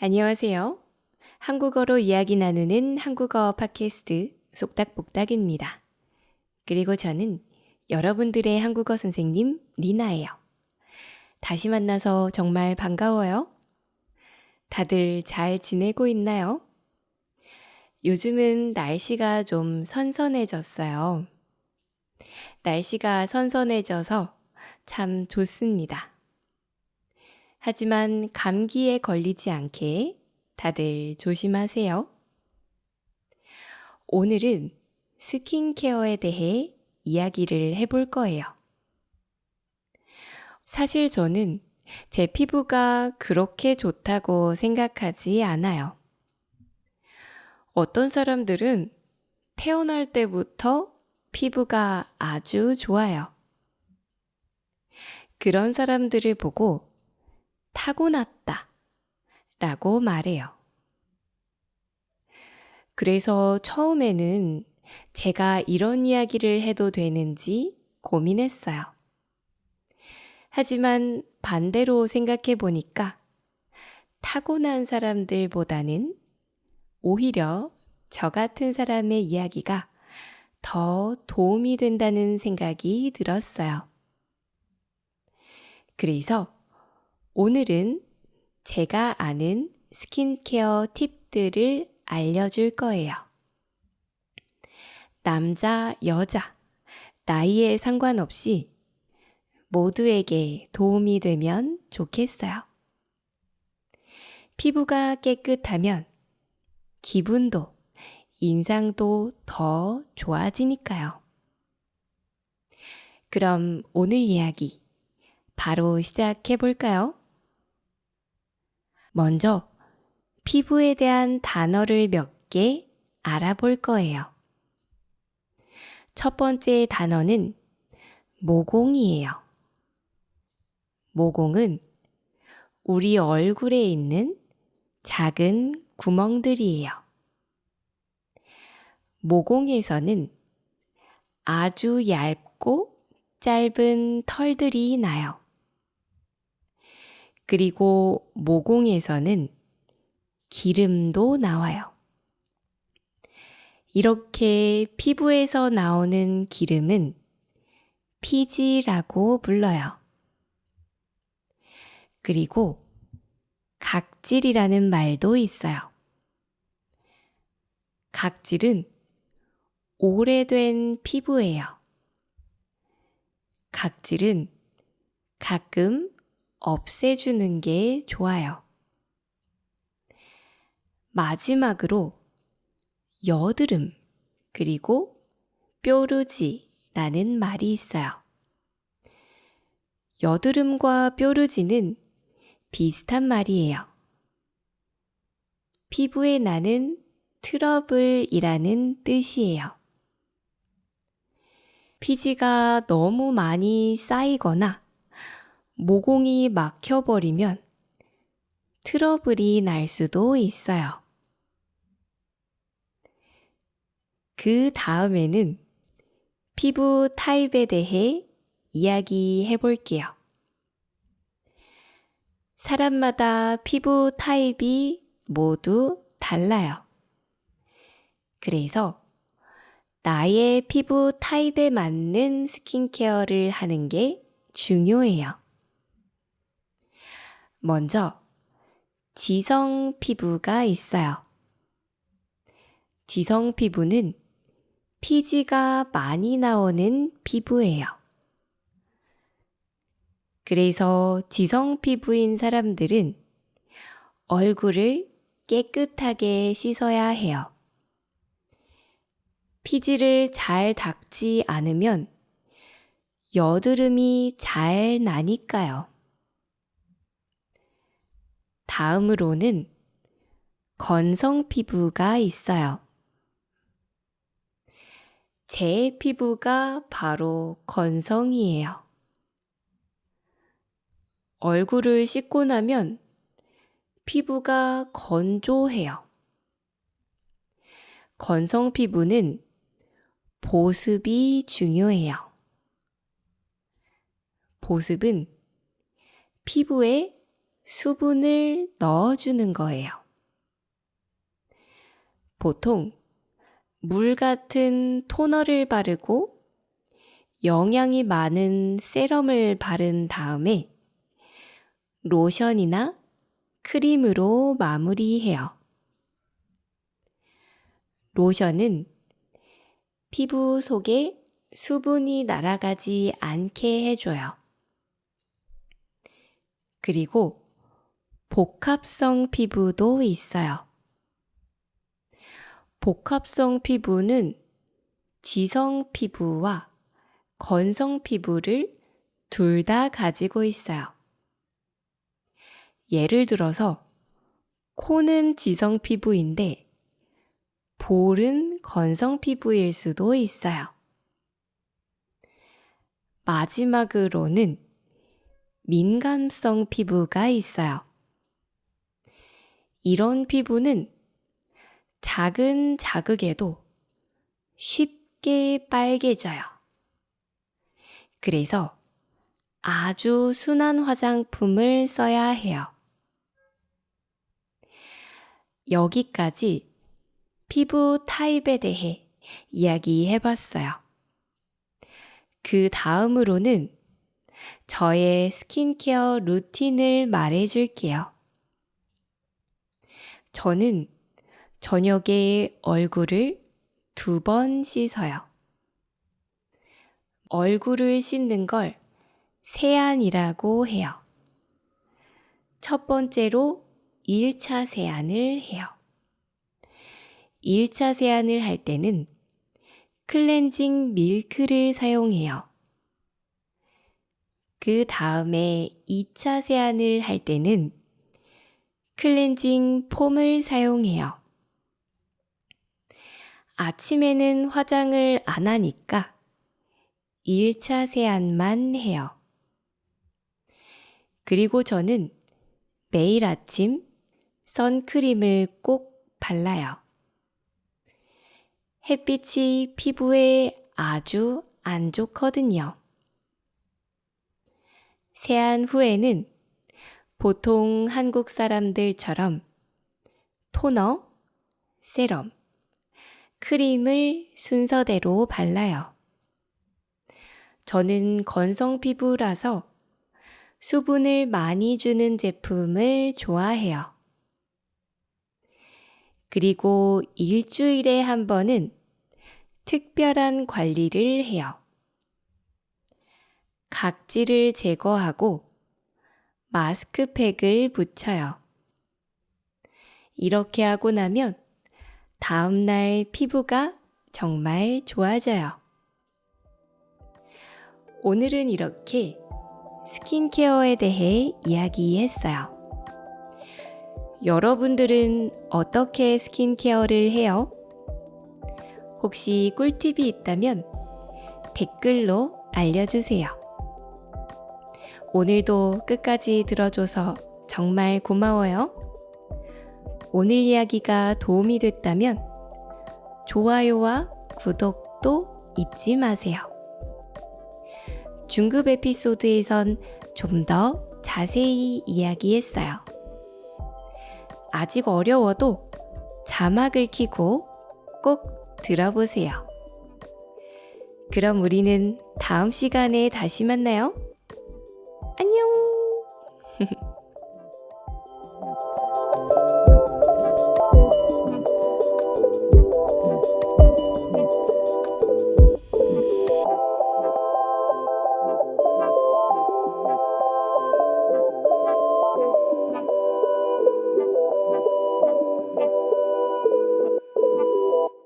안녕하세요. 한국어로 이야기 나누는 한국어 팟캐스트 속닥복닥입니다. 그리고 저는 여러분들의 한국어 선생님 리나예요. 다시 만나서 정말 반가워요. 다들 잘 지내고 있나요? 요즘은 날씨가 좀 선선해졌어요. 날씨가 선선해져서 참 좋습니다. 하지만 감기에 걸리지 않게 다들 조심하세요. 오늘은 스킨케어에 대해 이야기를 해볼 거예요. 사실 저는 제 피부가 그렇게 좋다고 생각하지 않아요. 어떤 사람들은 태어날 때부터 피부가 아주 좋아요. 그런 사람들을 보고 타고났다 라고 말해요. 그래서 처음에는 제가 이런 이야기를 해도 되는지 고민했어요. 하지만 반대로 생각해 보니까 타고난 사람들보다는 오히려 저 같은 사람의 이야기가 더 도움이 된다는 생각이 들었어요. 그래서 오늘은 제가 아는 스킨케어 팁들을 알려줄 거예요. 남자, 여자, 나이에 상관없이 모두에게 도움이 되면 좋겠어요. 피부가 깨끗하면 기분도, 인상도 더 좋아지니까요. 그럼 오늘 이야기 바로 시작해 볼까요? 먼저 피부에 대한 단어를 몇 개 알아볼 거예요. 첫 번째 단어는 모공이에요. 모공은 우리 얼굴에 있는 작은 구멍들이에요. 모공에서는 아주 얇고 짧은 털들이 나요. 그리고 모공에서는 기름도 나와요. 이렇게 피부에서 나오는 기름은 피지라고 불러요. 그리고 각질이라는 말도 있어요. 각질은 오래된 피부예요. 각질은 가끔 없애주는 게 좋아요. 마지막으로 여드름 그리고 뾰루지라는 말이 있어요. 여드름과 뾰루지는 비슷한 말이에요. 피부에 나는 트러블이라는 뜻이에요. 피지가 너무 많이 쌓이거나 모공이 막혀버리면 트러블이 날 수도 있어요. 그 다음에는 피부 타입에 대해 이야기해 볼게요. 사람마다 피부 타입이 모두 달라요. 그래서 나의 피부 타입에 맞는 스킨케어를 하는 게 중요해요. 먼저 지성 피부가 있어요. 지성 피부는 피지가 많이 나오는 피부예요. 그래서 지성 피부인 사람들은 얼굴을 깨끗하게 씻어야 해요. 피지를 잘 닦지 않으면 여드름이 잘 나니까요. 다음으로는 건성 피부가 있어요. 제 피부가 바로 건성이에요. 얼굴을 씻고 나면 피부가 건조해요. 건성 피부는 보습이 중요해요. 보습은 피부에 수분을 넣어주는 거예요. 보통 물 같은 토너를 바르고 영양이 많은 세럼을 바른 다음에 로션이나 크림으로 마무리해요. 로션은 피부 속에 수분이 날아가지 않게 해줘요. 그리고 복합성 피부도 있어요. 복합성 피부는 지성 피부와 건성 피부를 둘 다 가지고 있어요. 예를 들어서 코는 지성 피부인데 볼은 건성 피부일 수도 있어요. 마지막으로는 민감성 피부가 있어요. 이런 피부는 작은 자극에도 쉽게 빨개져요. 그래서 아주 순한 화장품을 써야 해요. 여기까지 피부 타입에 대해 이야기해 봤어요. 그 다음으로는 저의 스킨케어 루틴을 말해 줄게요. 저는 저녁에 얼굴을 2번 씻어요. 얼굴을 씻는 걸 세안이라고 해요. 첫 번째로 1차 세안을 해요. 1차 세안을 할 때는 클렌징 밀크를 사용해요. 그 다음에 2차 세안을 할 때는 클렌징 폼을 사용해요. 아침에는 화장을 안 하니까 1차 세안만 해요. 그리고 저는 매일 아침 선크림을 꼭 발라요. 햇빛이 피부에 아주 안 좋거든요. 세안 후에는 보통 한국 사람들처럼 토너, 세럼, 크림을 순서대로 발라요. 저는 건성 피부라서 수분을 많이 주는 제품을 좋아해요. 그리고 일주일에 한 번은 특별한 관리를 해요. 각질을 제거하고 마스크팩을 붙여요. 이렇게 하고 나면 다음날 피부가 정말 좋아져요. 오늘은 이렇게 스킨케어에 대해 이야기했어요. 여러분들은 어떻게 스킨케어를 해요? 혹시 꿀팁이 있다면 댓글로 알려주세요. 오늘도 끝까지 들어줘서 정말 고마워요. 오늘 이야기가 도움이 됐다면 좋아요와 구독도 잊지 마세요. 중급 에피소드에선 좀 더 자세히 이야기했어요. 아직 어려워도 자막을 켜고 꼭 들어보세요. 그럼 우리는 다음 시간에 다시 만나요. 안녕!